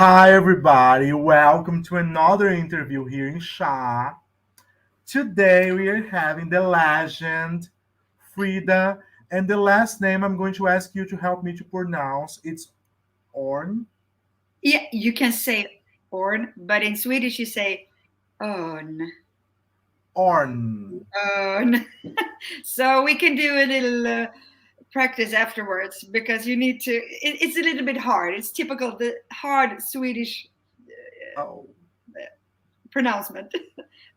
Hi, everybody. Welcome to another interview here in Sha. Today, we are having the legend, Frida, and the last name I'm going to ask you to help me to pronounce. It's Orn. Yeah, you can say Orn, but in Swedish you say Örn. Orn. Örn. So we can do a little practice afterwards because you need to. It's a little bit hard. It's typical the hard Swedish Oh. pronouncement,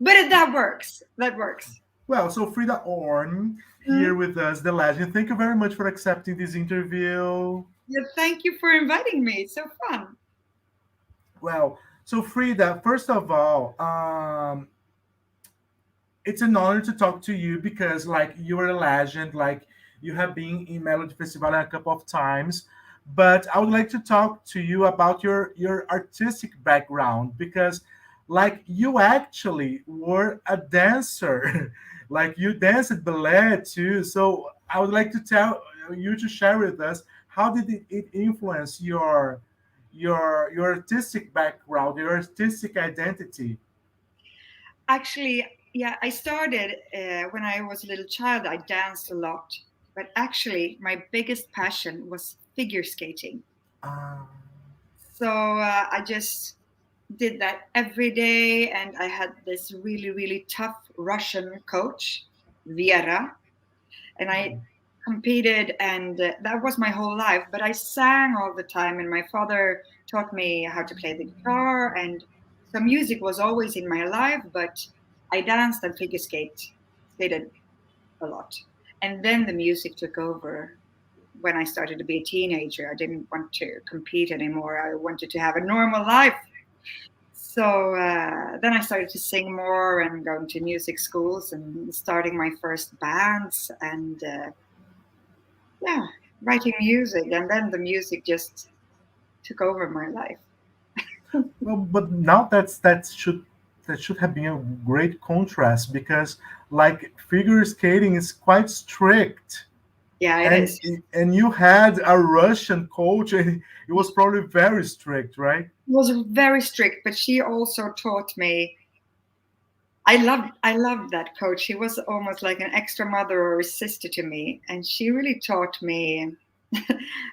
but that works. That works. Well, so Frida Orn here Mhm. with us, the legend. Thank you very much for accepting this interview. Yeah, thank you for inviting me. It's so fun. Well, so Frida, first of all, it's an honor to talk to you because like you're a legend, like you have been in Melodifestivalen a couple of times. But I would like to talk to you about your artistic background because like you actually were a dancer. Like you danced ballet too. So I would like to tell you to share with us how did it influence your artistic background, your artistic identity. Actually, yeah, I started when I was a little child. I danced a lot, but actually, my biggest passion was figure skating. Um, So I just did that every day, and I had this really, really tough Russian coach, Vera, and I competed, and that was my whole life. But I sang all the time, and my father taught me how to play the guitar, and so music was always in my life. But I danced and skated a lot, and then the music took over. When I started to be a teenager, I didn't want to compete anymore. I wanted to have a normal life. So then I started to sing more and going to music schools and starting my first bands and yeah, writing music. And then the music just took over my life. well, but now that should have been a great contrast because like figure skating is quite strict, Yeah, it and is. and you had a Russian coach, and it was probably very strict, right? It was very strict, but she also taught me. I loved that coach. She was almost like an extra mother or a sister to me, and she really taught me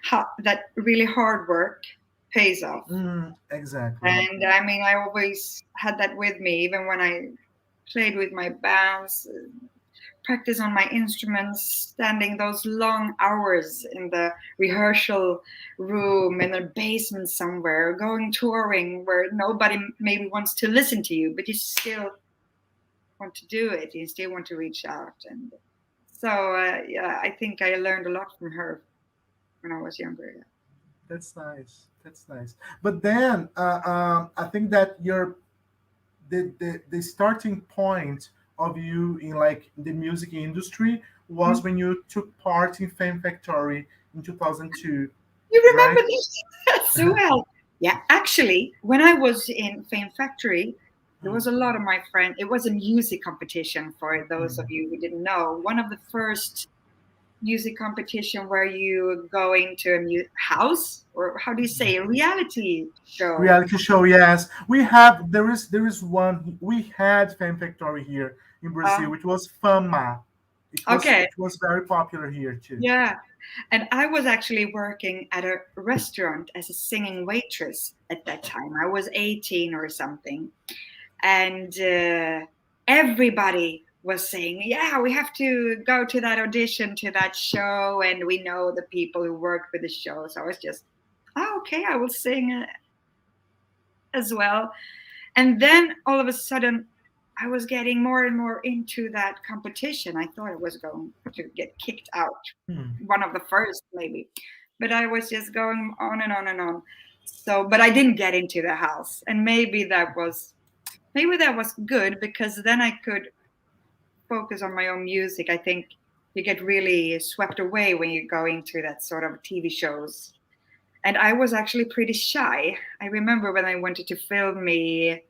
how that really hard work pays off. Exactly. And I mean, I always had that with me, even when I played with my bands, practice on my instruments, standing those long hours in the rehearsal room in a basement somewhere, going touring where nobody maybe wants to listen to you, but you still want to do it. You still want to reach out. And so, yeah, I think I learned a lot from her when I was younger. That's nice. That's nice. But then I think that the starting point of you in like the music industry Mm. was when you took part in Fame Factory in 2002, You right? remember this so well. Yeah, actually, when I was in Fame Factory, there was a lot of my friends. It was a music competition for those of you who didn't know. One of the first music competition where you go into a house, or how do you say, a reality show. Reality show, yes. There is one we had Fame Factory here in Uh, Brazil, which was Fama. It was okay, it was very popular here too. yeah. And I was actually working at a restaurant as a singing waitress at that time. I was 18 or something. And everybody was saying, yeah, we have to go to that audition, to that show, and we know the people who worked with the show. So I was just, oh, okay, I will sing as well. And then all of a sudden I was getting more and more into that competition. I thought I was going to get kicked out, Hmm. one of the first maybe, but I was just going on and on and on. So but I didn't get into the house, and maybe that was good because then I could focus on my own music. I think you get really swept away when you go into that sort of TV shows. And I was actually pretty shy. I remember when I wanted to film me,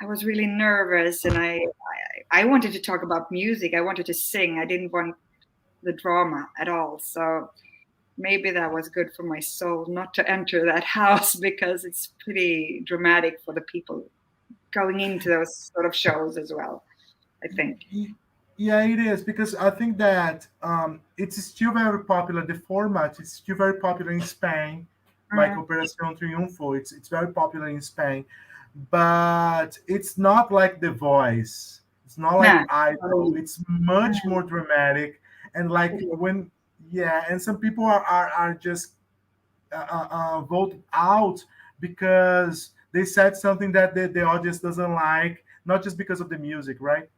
I was really nervous, and I wanted to talk about music. I wanted to sing. I didn't want the drama at all. So maybe that was good for my soul not to enter that house, because it's pretty dramatic for the people going into those sort of shows as well, I think. Yeah, it is, because I think that it's still very popular. The format is still very popular in Spain, like Mm. Operación Triunfo. It's very popular in Spain, but it's not like The Voice. It's not like No. Idol. It's much more dramatic, and like when yeah, and some people are just voted out because they said something that the audience doesn't like, not just because of the music, right?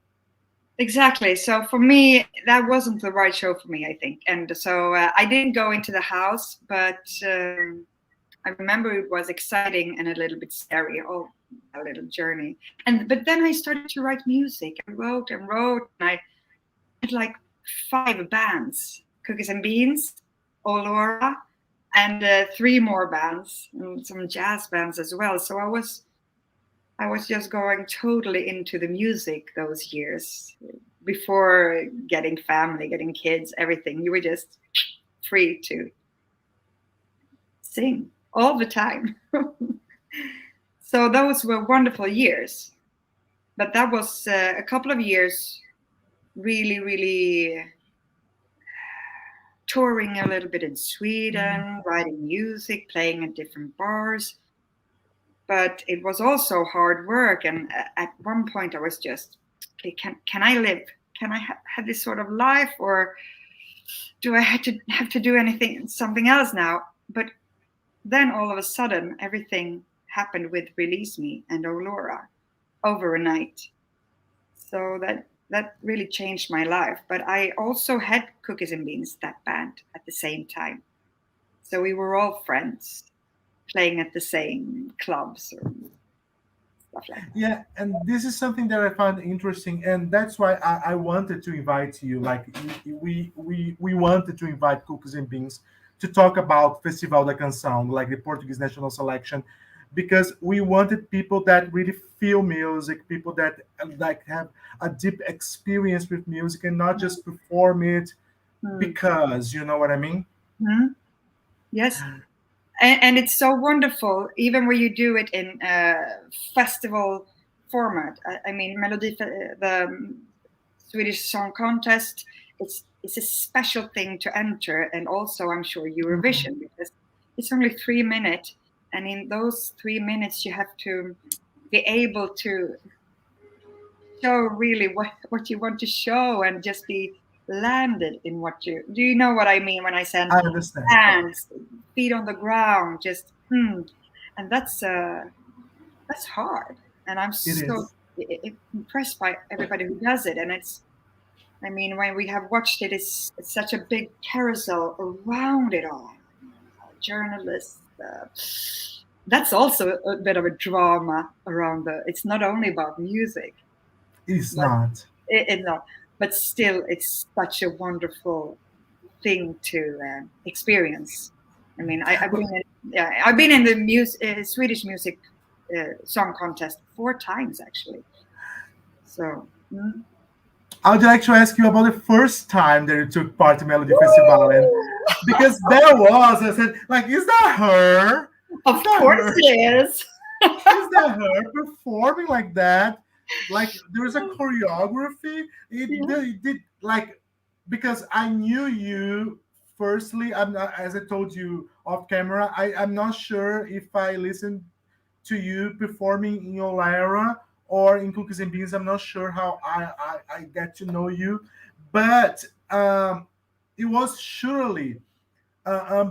Exactly. So for me, that wasn't the right show for me, I think. And so I didn't go into the house, but I remember it was exciting and a little bit scary, oh, a little journey. But then I started to write music. I wrote and wrote, and I had like 5 bands: Cookies and Beans, Olora, and 3 more bands, and some jazz bands as well. So I was just going totally into the music those years before getting family, getting kids, everything. You were just free to sing all the time. So those were wonderful years. But that was a couple of years really, really touring a little bit in Sweden, writing music, playing at different bars. But it was also hard work. And at one point I was just, okay, can I live? Can I have this sort of life, or do I have to do something else now? But then all of a sudden, everything happened with Release Me and Aurora over a night. So that really changed my life. But I also had Cookies and Beans, that band, at the same time. So we were all friends, playing at the same clubs or stuff like that. Yeah, and this is something that I found interesting, and that's why I wanted to invite you. Like we wanted to invite Cookies and Beans to talk about Festival da Canção, like the Portuguese national selection, because we wanted people that really feel music, people that like have a deep experience with music and not just perform it because, you know what I mean? Mhm. Yes. And it's so wonderful, even when you do it in a festival format. I mean, the Swedish Song Contest, it's a special thing to enter, and also I'm sure Eurovision, because it's only 3 minutes, and in those 3 minutes you have to be able to show really what you want to show, and just be landed in what you do. You know what I mean when I said I understand. hands, feet on the ground, just and that's hard. And I'm It so is. impressed by everybody who does it. And I mean, when we have watched it, it's such a big carousel around it all. Journalists. That's also a bit of a drama around it's not only about music, It's but not. no, but still, it's such a wonderful thing to experience. I mean, I've been in the Swedish music song contest 4 times actually. So. I would like to ask you about the first time that you took part in Melodifestivalen, because there was, I said, like, is that her? Of course it is. Is that her performing like that? Like there was a choreography. It did like, because I knew you firstly. I'm not, as I told you off camera. I'm not sure if I listened to you performing in Olara or in Cookies and Beans. I'm not sure how I get to know you, but it was surely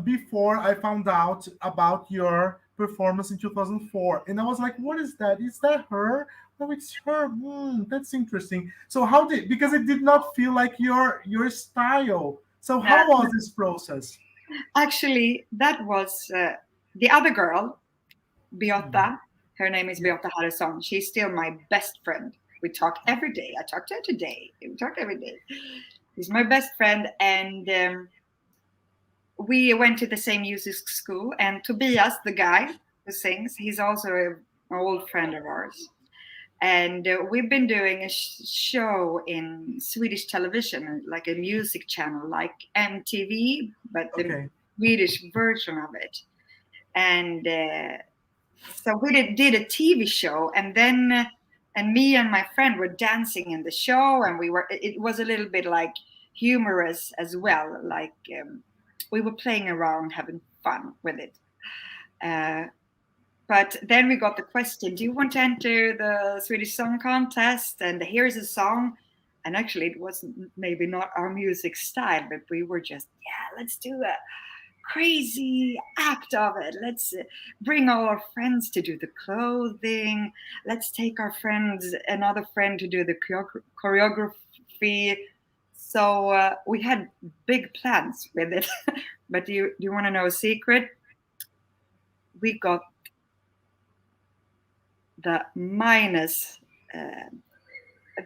before I found out about your performance in 2004, and I was like, "What is that? Is that her? Oh, it's her. That's interesting." So how did, because it did not feel like your style. So how was this process? Actually, that was the other girl, Beata. Her name is Beata Harrison. She's still my best friend. We talk every day. I talk to her today. We talk every day. She's my best friend, and we went to the same music school. And Tobias, the guy who sings, he's also an old friend of ours. And we've been doing a show in Swedish television, like a music channel, like MTV, but the Swedish version of it. And so we did a TV show, and then and me and my friend were dancing in the show, and it was a little bit like humorous as well, like we were playing around, having fun with it. But then we got the question, do you want to enter the Swedish Song Contest? And here's a song. And actually, it wasn't maybe not our music style, but we were just, yeah, let's do a crazy act of it. Let's bring all our friends to do the clothing. Let's take our friends, another friend to do the choreography. So we had big plans with it. But do you want to know a secret? We got the minus.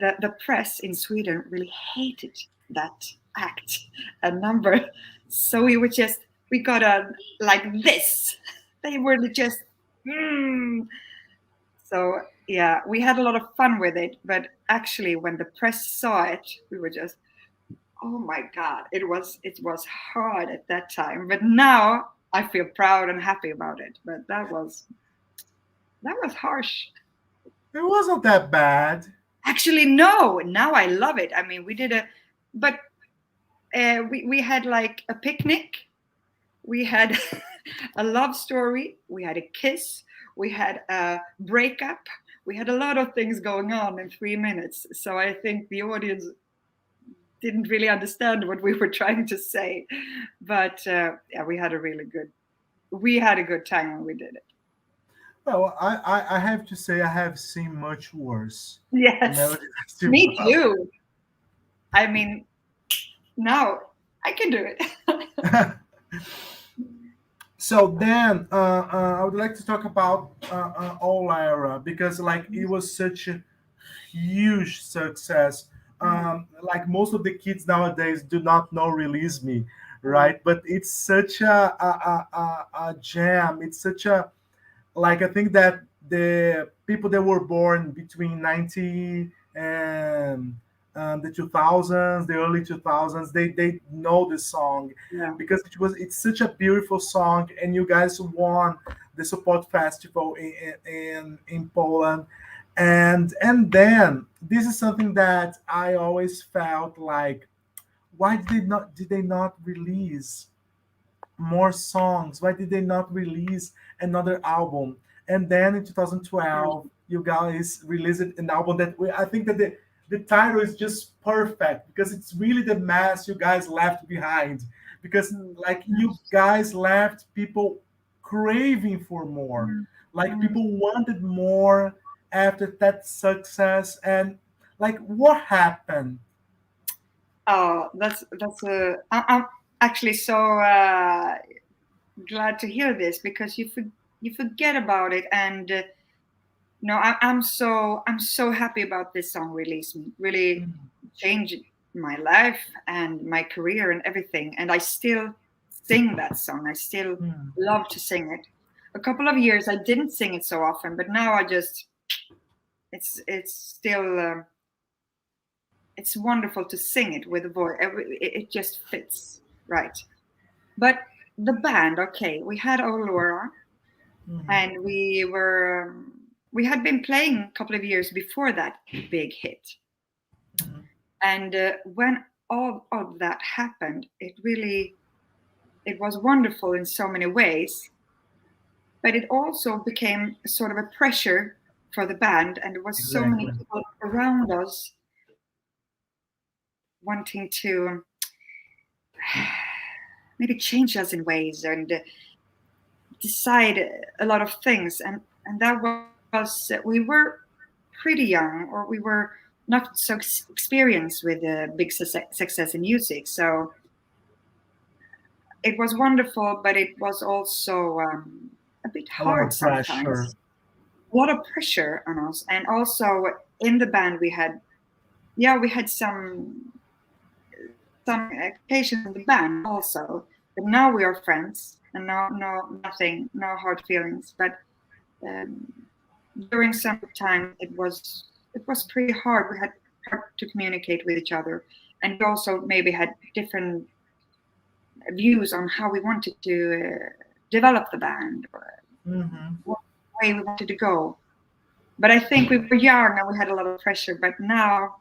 The press in Sweden really hated that act and number. So we got a like this. They were just. So yeah, we had a lot of fun with it. But actually, when the press saw it, we were just, oh my God, it was hard at that time. But now I feel proud and happy about it. But that was harsh. It wasn't that bad. Actually, no. Now I love it. I mean, we had like a picnic. We had a love story. We had a kiss. We had a breakup. We had a lot of things going on in 3 minutes. So I think the audience didn't really understand what we were trying to say. But yeah, we had a good time when we did it. Well, I have to say I have seen much worse. Yes, me too. I mean, now I can do it. So then I would like to talk about All Era, because like it was such a huge success. Like most of the kids nowadays do not know Release Me, right? But it's such a jam. It's such a, like, I think that the people that were born between 90 and the 2000s, the early 2000s, they know the song. Yeah. Because it's such a beautiful song, and you guys won the support festival in Poland. And then this is something that I always felt like, why did they not release more songs? Why did they not release another album? And then in 2012, you guys released an album that I think that the title is just perfect, because it's really the mess you guys left behind. Because like you guys left people craving for more. Like people wanted more after that success. And like, what happened? Oh, I'm actually so glad to hear this, because you forget about it, and no, I'm so happy about this song Release Me. Really changed my life and my career and everything, and I still sing that song. I still love to sing it. A couple of years I didn't sing it so often, but now I just it's still. It's wonderful to sing it with a voice. It just fits right. But the band, okay, we had Aurora, and we had been playing a couple of years before that big hit. And when all of that happened, it was wonderful in so many ways. But it also became sort of a pressure for the band, and there was so many people around us wanting to maybe change us in ways and decide a lot of things, and that was we were pretty young, or we were not so experienced with big success in music, so it was wonderful, but it was also a bit hard sometimes. A lot of pressure on us, and also in the band we had some occasions in the band also, but now we are friends, and nothing, no hard feelings. But during some time, it was pretty hard. We had to communicate with each other, and we also maybe had different views on how we wanted to develop the band, or what way we wanted to go. But I think we were young and we had a lot of pressure. But now,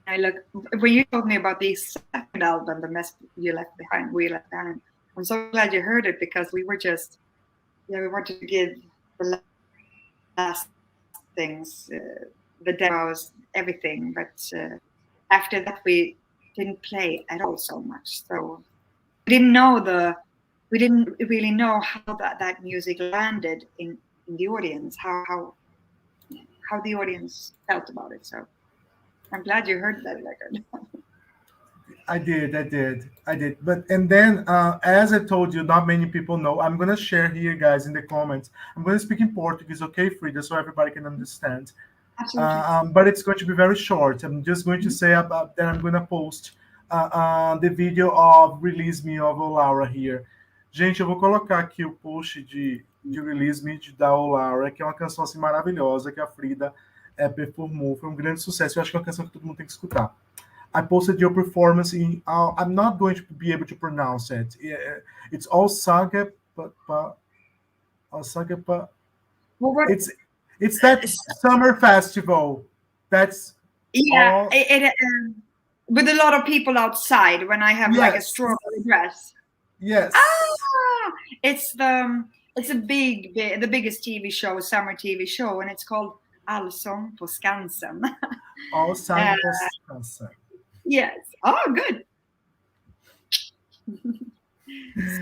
I look, when you told me about the second album, The Mess You Left Behind, We Left Behind, I'm so glad you heard it, because we were just, we wanted to give the last things, the demos, everything. But after that, we didn't play at all so much. So we didn't really know how that music landed in the audience, how the audience felt about it. So I'm glad you heard that record. I did. But and then, as I told you, not many people know. I'm gonna share here, guys, in the comments. I'm gonna speak in Portuguese, okay, Frida, so everybody can understand. Absolutely. But it's going to be very short. I'm just going to say about that. I'm gonna post the video of Release Me of Olaura here. Gente, eu vou colocar aqui o post de Release Me da Olaura, que é uma canção assim maravilhosa que a Frida performou. Foi um grande sucesso. Eu acho que é uma canção que todo mundo tem que escutar. I posted your performance in. I'm not going to be able to pronounce it. It's all saga, but it's that summer festival. That's all. With a lot of people outside when I have like a strawberry dress. Yes. It's the biggest TV show, summer TV show, and it's called Allsång på Skansen. Allsång på Skansen. Yes. Oh, good.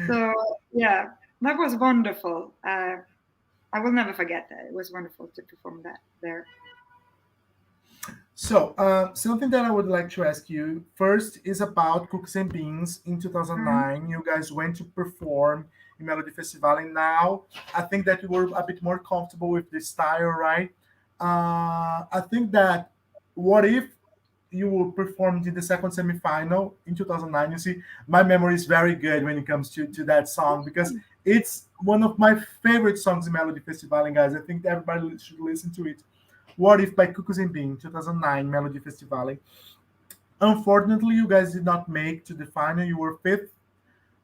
So yeah, that was wonderful. I will never forget that. It was wonderful to perform that there. So something that I would like to ask you first is about Cookies and Beans. In 2009, you guys went to perform in Melodifestivalen. Now, I think that you were a bit more comfortable with the style, right? I think that what if you performed in the second semifinal in 2009? You see, my memory is very good when it comes to that song, because it's one of my favorite songs in Melodifestivalen, guys. I think everybody should listen to it. What If by Cookies and Beans, 2009 Melodifestivalen. Unfortunately, you guys did not make to the final. You were fifth.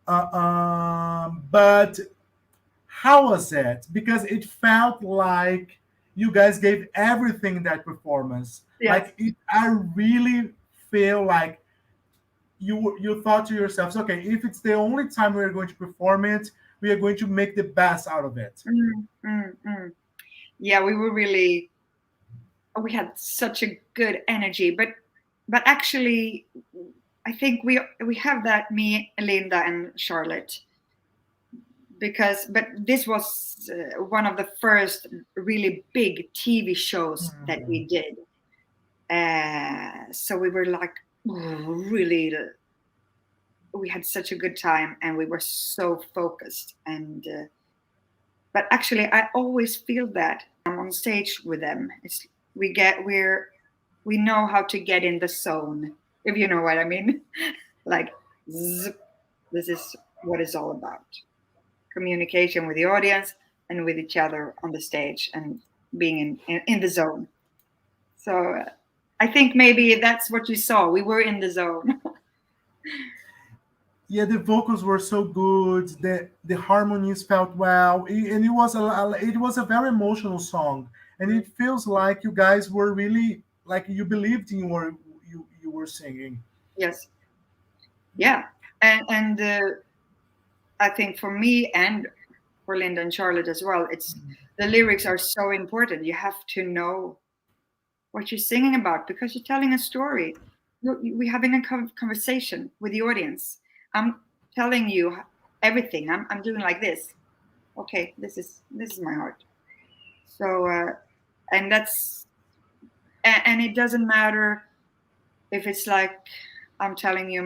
But how was it? Because it felt like you guys gave everything in that performance. Yes. I really feel like you thought to yourselves, okay, if it's the only time we're going to perform it, we are going to make the best out of it. Yeah, we had such a good energy, but actually, I think we have that, me, Linda, and Charlotte, but this was one of the first really big TV shows that we did. So we were like, really, we had such a good time, and we were so focused. And but actually, I always feel that I'm on stage with them. We know how to get in the zone, if you know what I mean. Like, zip, this is what it's all about: communication with the audience and with each other on the stage, and being in the zone. So I think maybe that's what you saw. We were in the zone. Yeah, the vocals were so good. The harmonies felt well, and it was a very emotional song. And it feels like you guys were really, like, you believed in what you were singing. Yes. Yeah, and I think for me and for Linda and Charlotte as well, it's the lyrics are so important. You have to know what you're singing about, because you're telling a story. We're having a conversation with the audience. I'm telling you everything. I'm doing like this. Okay, this is my heart. So and it doesn't matter if it's like I'm telling you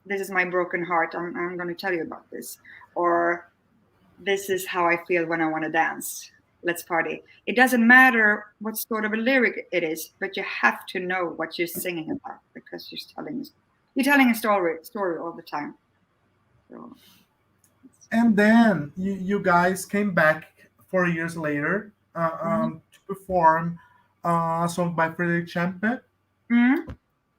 this is my broken heart. I'm going to tell you about this, or this is how I feel when I want to dance. Let's party. It doesn't matter what sort of a lyric it is, but you have to know what you're singing about, because you're telling a story all the time. So, and then you guys came back 4 years later to perform a song by Frederick Champe.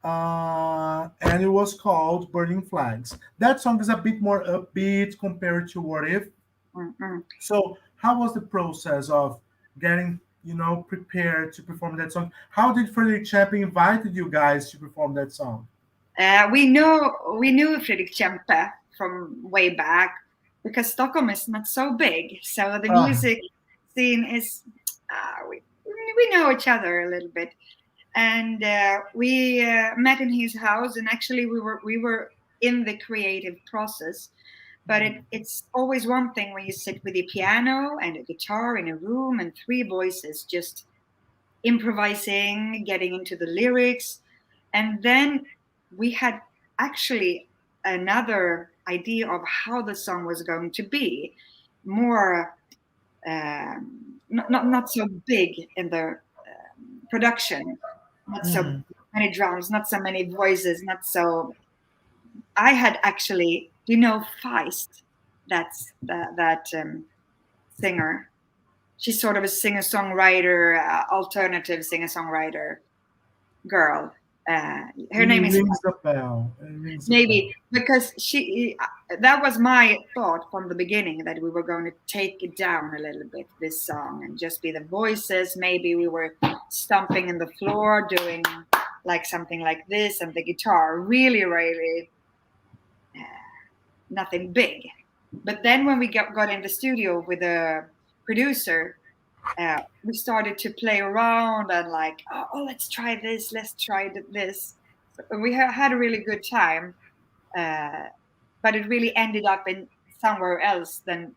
and it was called Burning Flags. That song is a bit more upbeat compared to What If. Mm-mm. So, how was the process of getting, prepared to perform that song? How did Frederick Chapin invited you guys to perform that song? We knew Fredrik Kempe from way back because Stockholm is not so big, so the Ah, music scene is we know each other a little bit, and we met in his house, and actually we were in the creative process. But it's always one thing when you sit with a piano and a guitar in a room and three voices just improvising, getting into the lyrics. And then we had actually another idea of how the song was going to be, more not so big in the production, not so mm, many drums, not so many voices, not so. I had actually, Feist, that's that singer. She's sort of a singer-songwriter, alternative singer-songwriter girl. Her it name is rings a bell. It rings a bell. maybe because that was my thought from the beginning, that we were going to take it down a little bit, this song, and just be the voices. Maybe we were stomping in the floor doing like something like this, and the guitar really, really nothing big. But then when we got in the studio with the producer, we started to play around and like, oh, let's try this, let's try this. So we had a really good time, but it really ended up in somewhere else than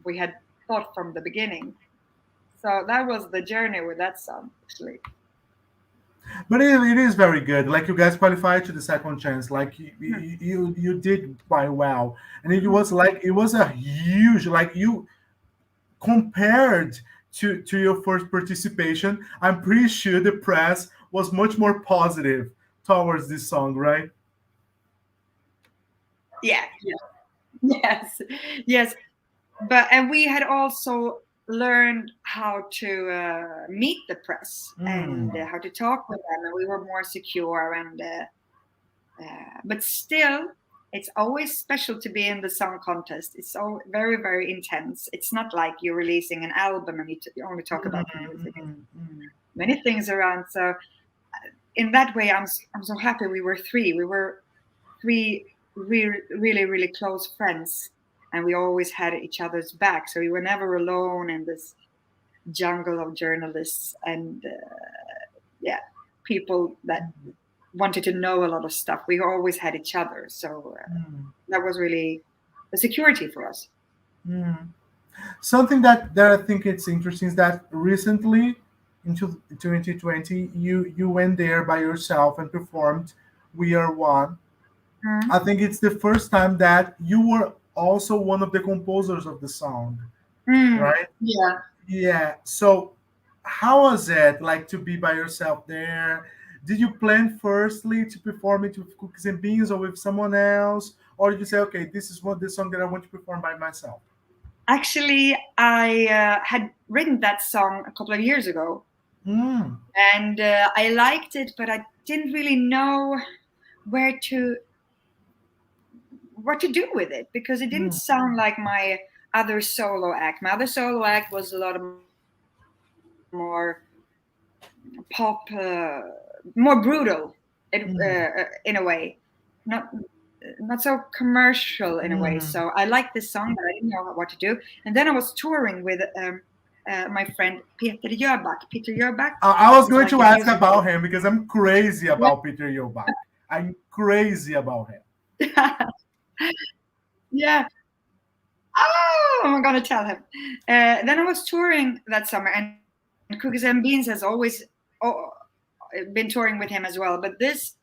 we had thought from the beginning. So that was the journey with that song, actually. But it is very good. Like you guys qualified to the second chance. Like you did quite well, and it was a huge, like, you compared to your first participation. I'm pretty sure the press was much more positive towards this song, right? Yeah, yes, yes. And we had also learned how to meet the press and Mm, how to talk with them, and we were more secure. And but still, it's always special to be in the song contest. It's so very, very intense. It's not like you're releasing an album and you only talk about the music. Many things around. So in that way, I'm so happy we were three. We were three really, really, really close friends, and we always had each other's back. So we were never alone in this jungle of journalists and yeah, people that wanted to know a lot of stuff. We always had each other. So mm, that was really the security for us. mm. Something that I think it's interesting is that recently, into 2020, you went there by yourself and performed "We Are One." Mm. I think it's the first time that you were also one of the composers of the song, Mm. right? Yeah. Yeah. So, how was it like to be by yourself there? Did you plan firstly to perform it with Cookies and Beans or with someone else, or did you say, okay, this is what the song that I want to perform by myself? Actually, I had written that song a couple of years ago, Mm, and I liked it, but I didn't really know where to what to do with it because it didn't mm, sound like my other solo act. My other solo act was a lot of more pop, more brutal mm, in a way, not not so commercial in a way. mm. So I liked this song, but I didn't know what to do. And then I was touring with my friend Peter Jöback. Peter Jöback I was is going like to a ask musical. about him because I'm crazy Yeah. about Peter Yobach. I'm crazy about him. Yeah. Oh, I'm gonna tell him. Then I was touring that summer, and Cookies and Beans has always oh, been touring with him as well. But this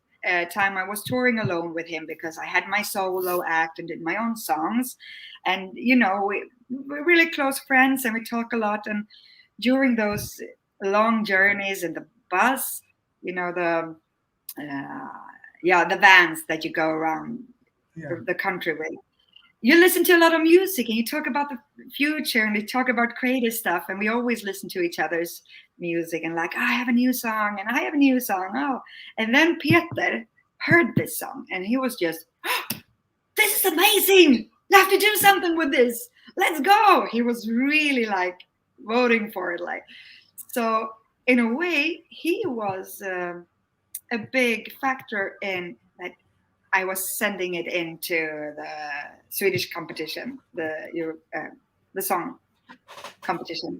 time I was touring alone with him because I had my solo act and did my own songs. And, we're really close friends and we talk a lot. And during those long journeys in the bus, uh, the vans that you go around Yeah. the country with, you listen to a lot of music and you talk about the future and you talk about creative stuff, and we always listen to each other's music and like, I have a new song and I have a new song. Oh, and then Peter heard this song and he was just, oh, this is amazing. You have to do something with this. Let's go. He was really like voting for it. Like, so in a way, he was a big factor in that. I was sending it into the Swedish competition, the song competition.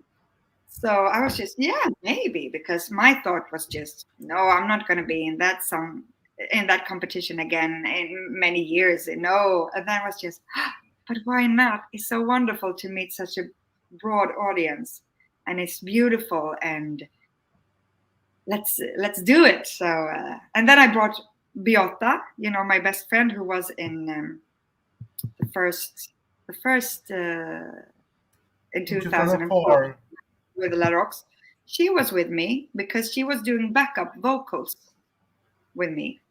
So I was just, yeah, maybe, because my thought was just, no, I'm not going to be in that song, in that competition again in many years. No, and then I was just, but why not? It's so wonderful to meet such a broad audience, and it's beautiful, and let's do it. So and then I brought Beata, my best friend, who was in the first in 2004 with La Rox. She was with me because she was doing backup vocals with me,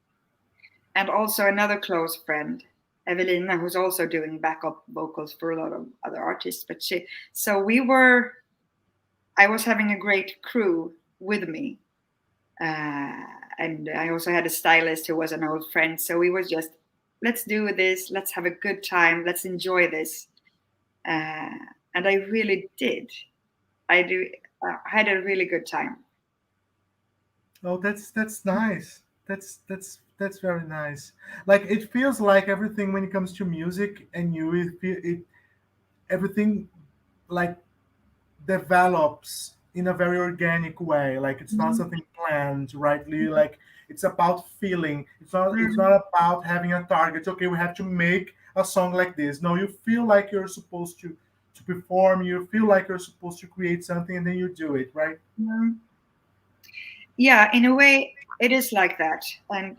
and also another close friend, Evelina, who's also doing backup vocals for a lot of other artists. But I was having a great crew with me. And I also had a stylist who was an old friend. So we was just, let's do this. Let's have a good time. Let's enjoy this. And I really did. I had a really good time. Oh, that's nice. That's very nice. Like, it feels like everything when it comes to music and you, everything like develops in a very organic way. Like, it's not something planned, rightly. Like, it's about feeling. It's not about having a target. Okay, we have to make a song like this. No, you feel like you're supposed to perform. You feel like you're supposed to create something, and then you do it, right? Yeah, in a way, it is like that.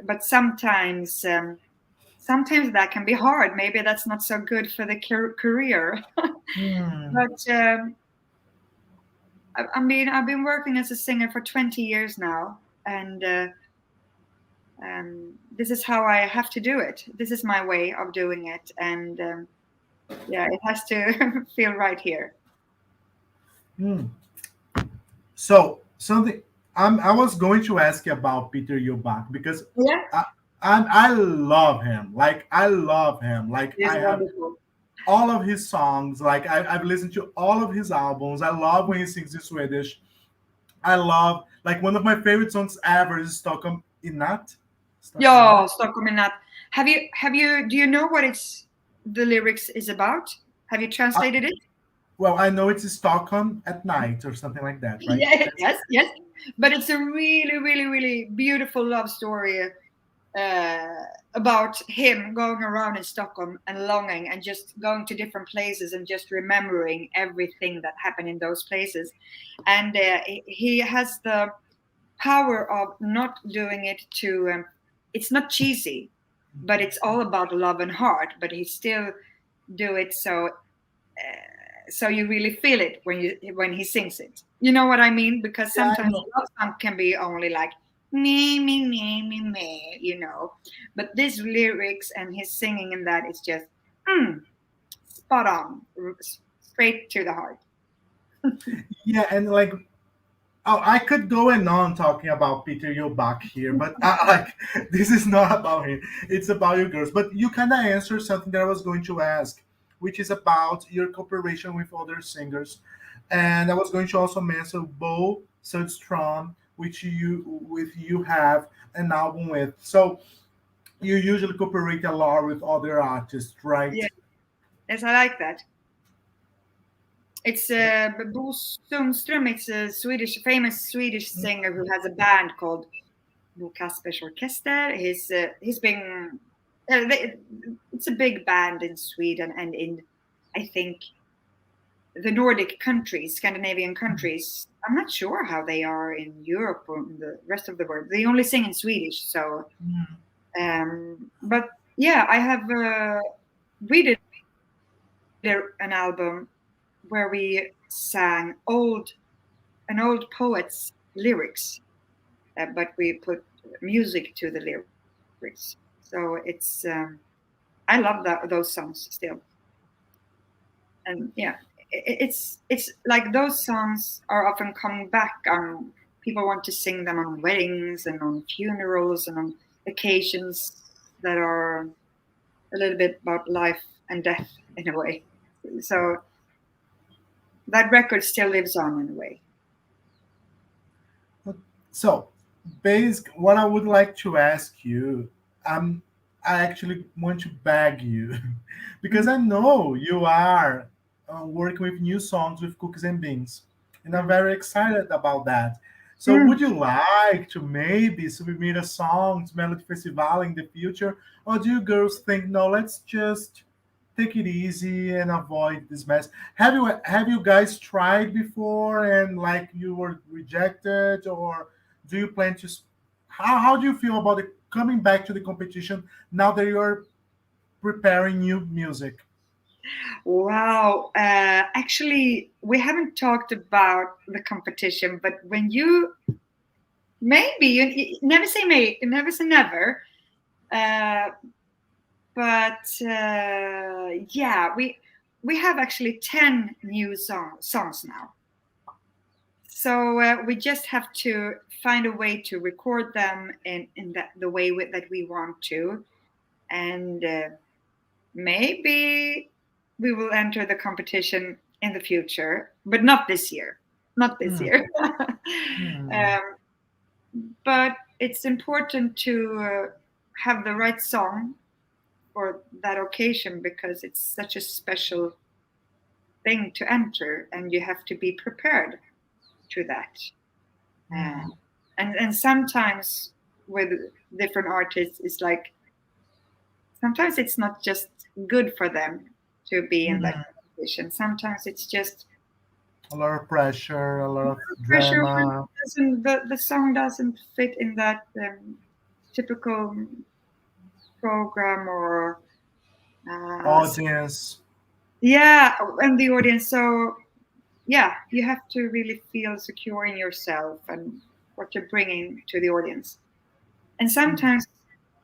But sometimes that can be hard. Maybe that's not so good for the career. But I mean, I've been working as a singer for 20 years now, and this is how I have to do it. This is my way of doing it, and yeah, it has to feel right here. So something I was going to ask you about Peter Eubank, because I love him. Like, I love him. Like, It's I have wonderful. all of his songs. Like, I've listened to all of his albums. I love when he sings in Swedish. I love, like, one of my favorite songs ever is Stockholm in Natt. Ja, Stockholm in Natt. Do you know what the lyrics is about? Have you translated it? Well, I know it's Stockholm at night or something like that, right? Yeah, yes. But it's a really, really, really beautiful love story about him going around in Stockholm and longing and just going to different places and just remembering everything that happened in those places. And he has the power of not doing it to, it's not cheesy, but it's all about love and heart, but he still do it so you really feel it when he sings it. You know what I mean? Because sometimes love song can be only like me, but these lyrics and his singing in that is just spot on, straight to the heart. Yeah, and like, oh, I could go on talking about Peter Eubank here, but like, this is not about him. It's about you girls. But you kind of answered something that I was going to ask, which is about your cooperation with other singers. And I was going to also mention Bo Sundström, which you have an album with. So you usually cooperate a lot with other artists, right? Yeah. Yes, I like that. It's Bo Sundström. It's a famous Swedish singer who has a band called Bo Kaspers Orkester. He's been it's a big band in Sweden and in, I think, the Nordic countries, Scandinavian countries. I'm not sure how they are in Europe or in the rest of the world. They only sing in Swedish, so. But yeah, we did an album where we sang an old poet's lyrics, but we put music to the lyrics. So it's I love those songs still. And yeah, it's like those songs are often coming back on. People want to sing them on weddings and on funerals and on occasions that are a little bit about life and death in a way. So that record still lives on in a way. So, what I would like to ask you, I actually want to beg you, because I know you are working with new songs with Cookies and Beans, and I'm very excited about that. So, Mm. would you like to maybe submit a song to Melody Festival in the future, or do you girls think no? Let's just take it easy and avoid this mess. Have you guys tried before and like you were rejected, or do you plan to? How do you feel about it coming back to the competition now that you're preparing new music? Wow. Actually, we haven't talked about the competition, but when you maybe you never say may, never say never. Uh, but yeah, we have actually 10 new songs now. So we just have to find a way to record them in the way that we want to, and maybe we will enter the competition in the future, but not this year. Not this Hmm, year. hmm, um, but it's important to have the right song for that occasion because it's such a special thing to enter, and you have to be prepared to that. Uh, hmm, and sometimes with different artists, it's like sometimes it's not just good for them to be in that hmm. competition. Sometimes it's just A lot of pressure, a lot of pressure when drama, the song doesn't fit in that typical program or uh, audience. yeah, and the audience. So yeah, you have to really feel secure in yourself and what you're bringing to the audience. And Hmm, sometimes,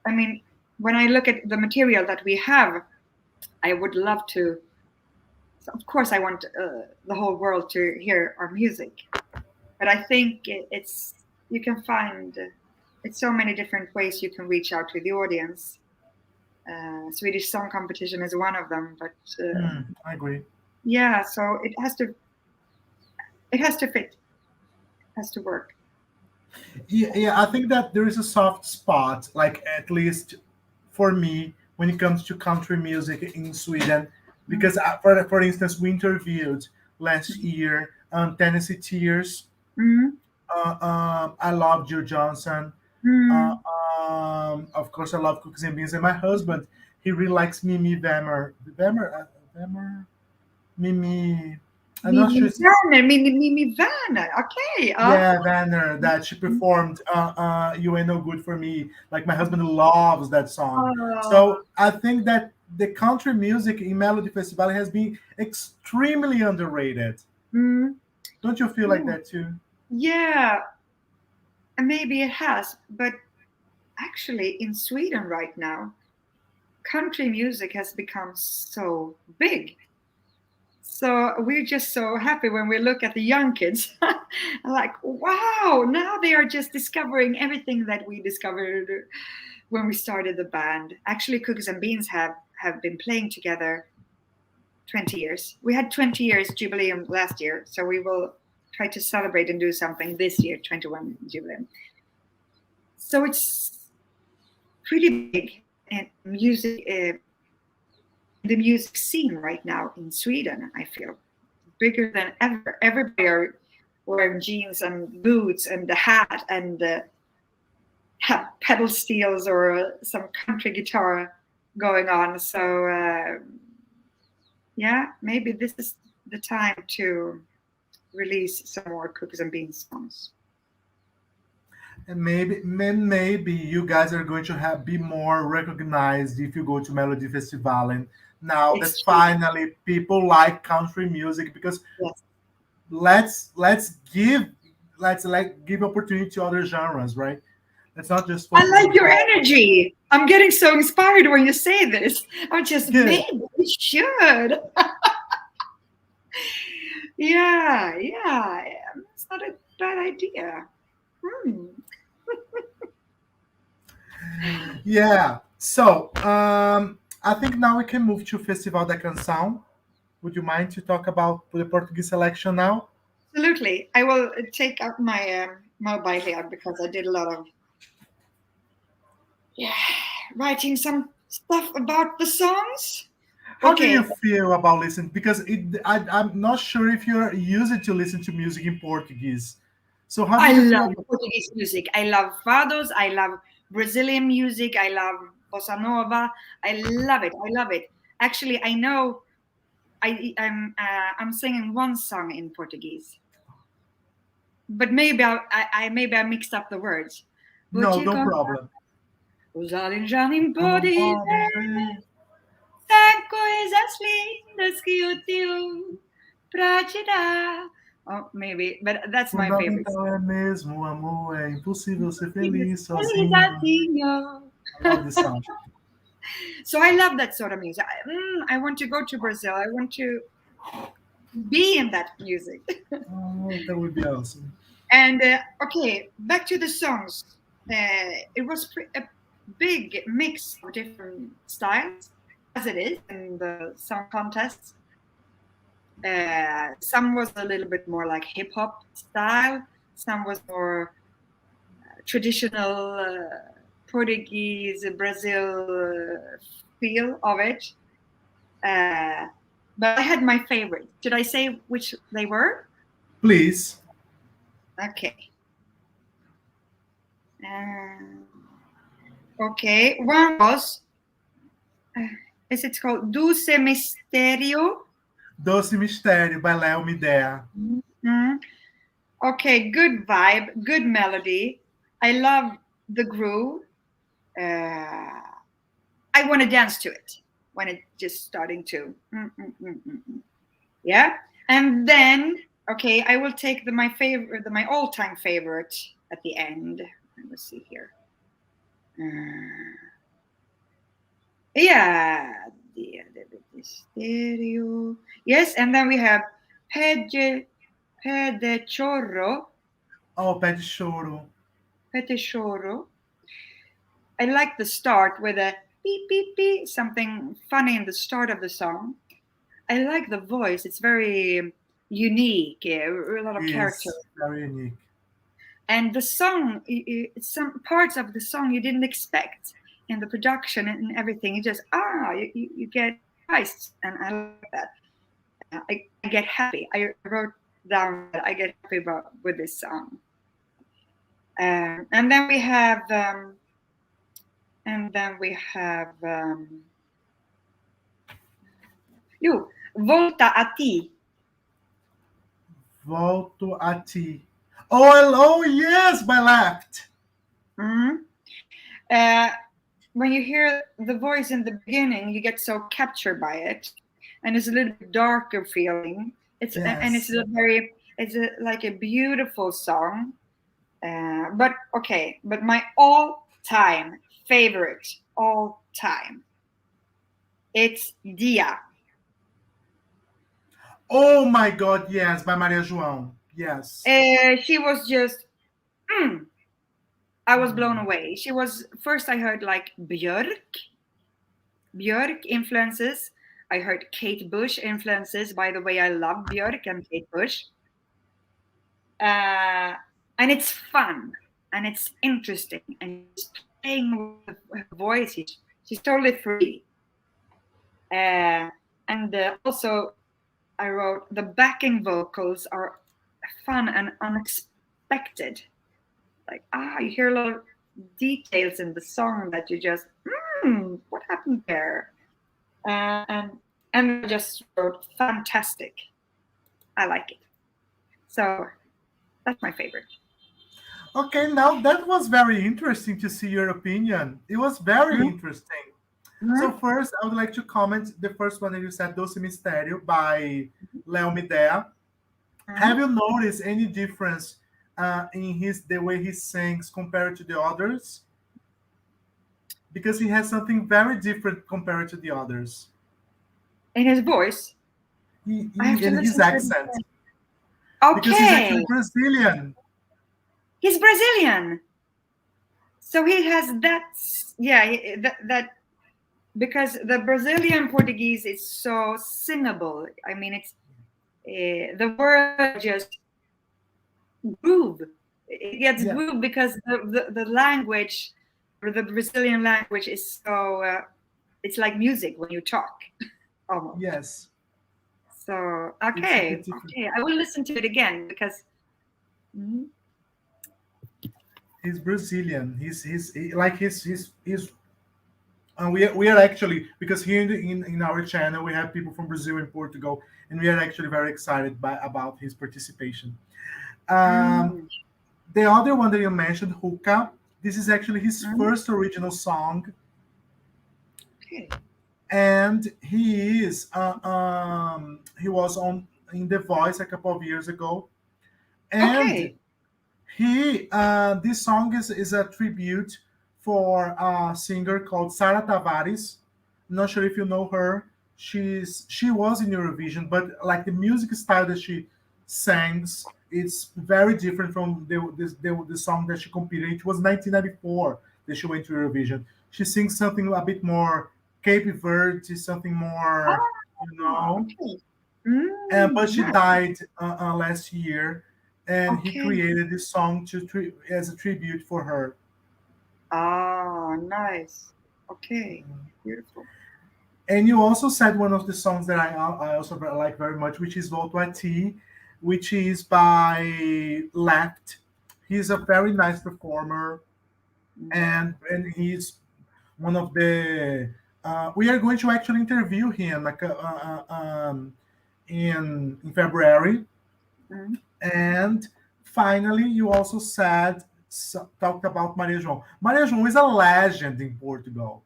I mean, when I look at the material that we have, I would love to. So of course, I want the whole world to hear our music, but I think it's you can find it's so many different ways you can reach out to the audience. Swedish Song Competition is one of them, but I agree. yeah, so it has to fit, it has to work. Yeah, yeah, I think that there is a soft spot, like at least for me, when it comes to country music in Sweden, Mm. because for instance, we interviewed last year Tennessee Tears. Mm. I love Jill Johnson. Uh, Mm. of course, I love Cookies and Beans, and my husband he really likes Mimi Vammer. Vammer, Mimi. I'm not sure. Mimi Werner. Okay. Yeah, Vanner, that she performed You Ain't No Good For Me. Like my husband loves that song. Oh. So I think that the country music in Melody Festival has been extremely underrated. Mm. Don't you feel like Yeah. that too? Yeah, and maybe it has, but actually in Sweden right now, country music has become so big. So we're just so happy when we look at the young kids. Like, wow, now they are just discovering everything that we discovered when we started the band. Actually, Cookies and Beans have been playing together 20 years. We had 20 years jubileum last year, so we will try to celebrate and do something this year, 21 jubileum. So it's pretty big and music, the music scene right now in Sweden. I feel bigger than ever. Everybody are wearing jeans and boots and the hat and have pedal steels or some country guitar going on. So yeah, maybe this is the time to release some more Cookies and Beans songs. And maybe you guys are going to have be more recognized if you go to Melody Festival. And now that It's true. finally people like country music, because Yes. let's give let's like give opportunity to other genres, right? Let's not just I focus on like your pop. energy. I'm getting so inspired when you say this. I'm just Yeah, maybe we should. Yeah, yeah. It's not a bad idea. Hmm. Yeah. So, I think now we can move to Festival da Canção. Would you mind to talk about the Portuguese selection now? Absolutely. I will take out my mobile here because I did a lot of writing some stuff about the songs. How do you Okay. feel about listening? Because I'm not sure if you're used to listen to music in Portuguese. So how I did you feel love about? Portuguese music. I love fados. I love Brazilian music. I love bossa nova. I love it. I love it. Actually, I know I'm singing one song in Portuguese, but maybe I mixed up the words. Vou No, te no contar, problem. os olhos já nem Eu não podem posso ver, ver. tem coisas lindas que eu tenho pra te dar. Oh, maybe, but that's my favorite. Fundamental é mesmo o amor, é impossível ser feliz Feliz sozinho. assim, I love this song. so I love that sort of music. I want to go to Brazil. I want to be in that music. Oh, that would be awesome. And okay, back to the songs. It was a big mix of different styles, as it is in the song contests. Some was a little bit more like hip hop style. Some was more traditional Portuguese, Brazil feel of it. But I had my favorite. Should I say which they were? Please. Okay. Okay. One was, is it called Dulce Misterio? Doce Mistério by Léo Midea. Mm-hmm. Okay, good vibe, good melody. I love the groove. I want to dance to it when it's just starting to. Yeah. And then, okay, I will take my favorite, my all-time favorite at the end. Let me see here. Yeah. Stereo. Yes, and then we have Pede Chorro. Oh, Pé de Choro. Pede Chorro. I like the start with a beep, beep, beep, something funny in the start of the song. I like the voice. It's very unique, a lot of character. Very unique. And the song, some parts of the song you didn't expect in the production and everything. You just, you get surprised. And I like that. I get happy. I wrote down that I get happy with this song. And then we have, Volta a ti. Volto a ti. Oh yes, my left. Mm-hmm. When you hear the voice in the beginning, you get so captured by it, and it's a little bit darker feeling. It's and it's like a beautiful song. But my all-time favorite, it's Dia. Oh my God, yes, by Maria João. Yes. She was just, I was blown away. She was, first I heard like Björk influences. I heard Kate Bush influences. By the way, I love Björk and Kate Bush. And it's fun and it's interesting. And she's playing with her voice. She's totally free. And also, I wrote the backing vocals are fun and unexpected. Like, you hear a lot of details in the song that you just, what happened there? And I just wrote fantastic. I like it. So that's my favorite. Okay, now that was very interesting to see your opinion. It was very interesting. So first, I would like to comment the first one that you said, Doce Mistério by Léo Midea. Have you noticed any difference in the way he sings compared to the others? Because he has something very different compared to the others. In his voice? In his accent. because he's Okay. actually Brazilian. He's Brazilian. So he has that, yeah, that because the Brazilian Portuguese is so singable. I mean, it's the word just groove. It gets Yeah. groove because the language, or the Brazilian language, is so it's like music when you talk, almost. Yes. So It's a okay, bit different. okay, I will listen to it again because. He's Brazilian. He's we are actually, because here in our channel we have people from Brazil and Portugal, and we are actually very excited about his participation. The other one that you mentioned, Hookah, this is actually his first original song. Okay. And he was on in The Voice a couple of years ago, and Okay. this song is a tribute for a singer called Sara Tavares. I'm not sure if you know her. She was in Eurovision, but like the music style that she sings, it's very different from the song that she competed. It was 1994 that she went to Eurovision. She sings something a bit more Cape Verde, something more, Okay. but she Nice. died last year, and he Okay. created this song as a tribute for her. Ah, nice. Okay, beautiful. And you also said one of the songs that I also like very much, which is Volto, which is by Left. He's a very nice performer, and he's one of the. We are going to actually interview him in February. And finally, you also talked about Maria João. Maria João is a legend in Portugal.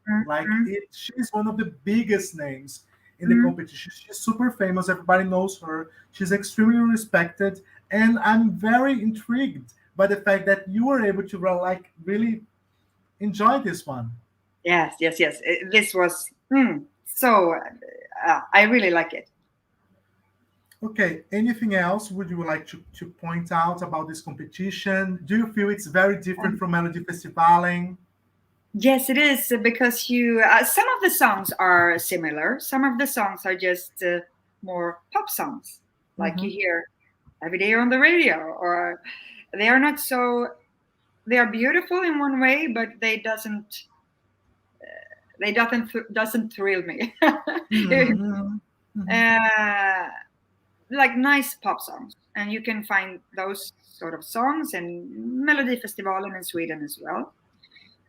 She's one of the biggest names in the competition. She's super famous. Everybody knows her. She's extremely respected, and I'm very intrigued by the fact that you were able to really enjoy this one. Yes. This was so. I really like it. Okay, anything else would you like to point out about this competition? Do you feel it's very different from Melodifestivalen? Yes, it is, because you some of the songs are similar. Some of the songs are just more pop songs, like you hear every day on the radio, or they are not so. They are beautiful in one way, but doesn't thrill me. Like nice pop songs, and you can find those sort of songs in Melodifestivalen in Sweden as well.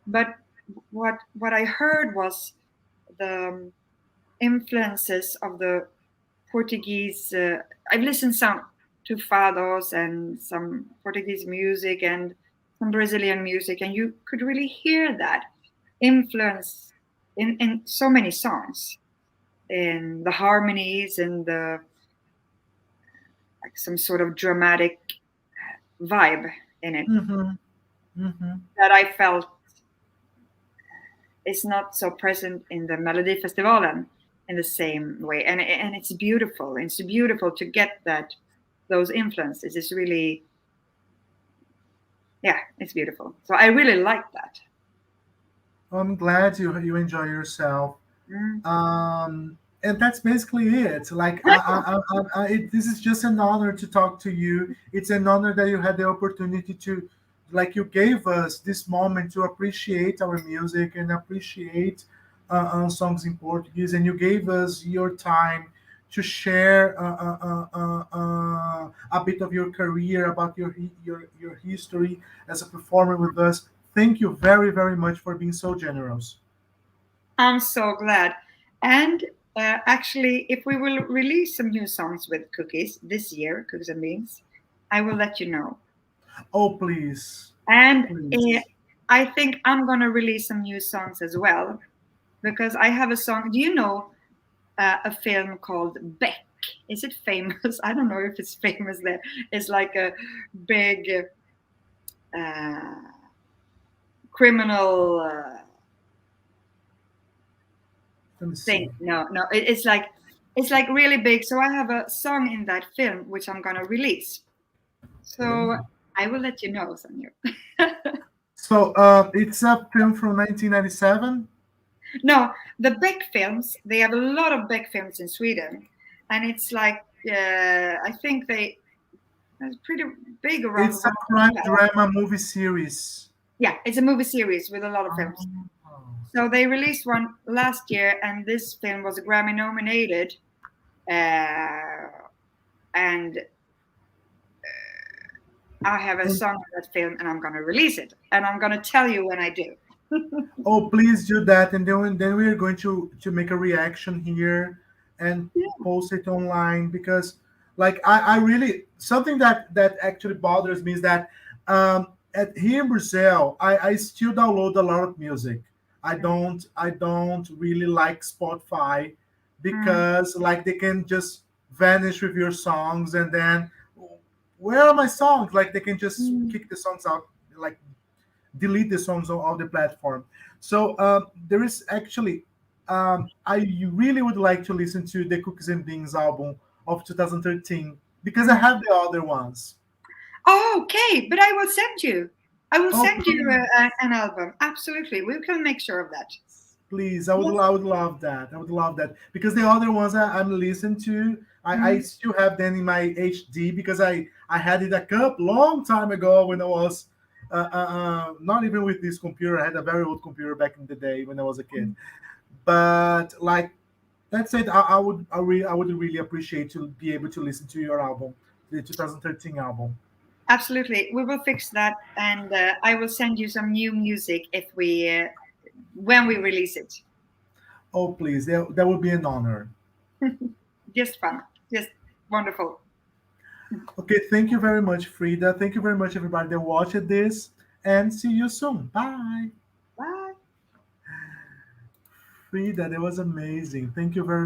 But what I heard was the influences of the Portuguese. I've listened some to fados and some Portuguese music and some Brazilian music, and you could really hear that influence in so many songs, in the harmonies and the like some sort of dramatic vibe in it that I felt is not so present in the Melodifestivalen in the same way, and it's beautiful. It's beautiful to get those influences. It's really, yeah, it's beautiful. So I really like that. I'm glad you enjoy yourself. And that's basically it. This is just an honor to talk to you. It's an honor that you had the opportunity to, like, you gave us this moment to appreciate our music and appreciate songs in Portuguese, and you gave us your time to share a bit of your career, about your history as a performer with us. Thank you very, very much for being so generous. I'm so glad. And actually, if we will release some new songs with Cookies this year, Cookies and Beans, I will let you know. Oh, please. And Please. I think I'm going to release some new songs as well, because I have a song. Do you know a film called Beck? Is it famous? I don't know if it's famous there. It's like a big criminal thing. No, it's like really big. So I have a song in that film which I'm gonna release. So I will let you know, Sanyo. So it's a film from 1997. No, the Beck films, they have a lot of Beck films in Sweden. And it's like, I think it's pretty big around. It's a crime drama movie series. Yeah, it's a movie series with a lot of films. Oh. So they released one last year, and this film was Grammy nominated. And I have a song in that film, and I'm going to release it. And I'm going to tell you when I do. Oh, please do that, and then we are going to make a reaction here and post it online, because like I really, something that actually bothers me is that at here in Brazil I still download a lot of music. I don't really like Spotify, because like they can just vanish with your songs, and then where are my songs? Like they can just kick the songs out, like delete the songs on all the platform. So there is actually, I really would like to listen to the Cookies and Beans album of 2013, because I have the other ones. Oh, okay, but I will send you. I will Oh, send you please, an album. Absolutely, we can make sure of that. please, Yes. I would love that. I would love that, because the other ones I'm listening to, I Mm. still have them in my HD, because I had it a couple long time ago when I was not even with this computer. I had a very old computer back in the day when I was a kid. But like that said, I would really appreciate to be able to listen to your album, the 2013 album. Absolutely, we will fix that, and I will send you some new music if we when we release it. Oh, please, that would be an honor. Just fun, just wonderful. Okay, thank you very much, Frida. Thank you very much, everybody that watched this, and see you soon. Bye. Bye. Frida, that was amazing. Thank you very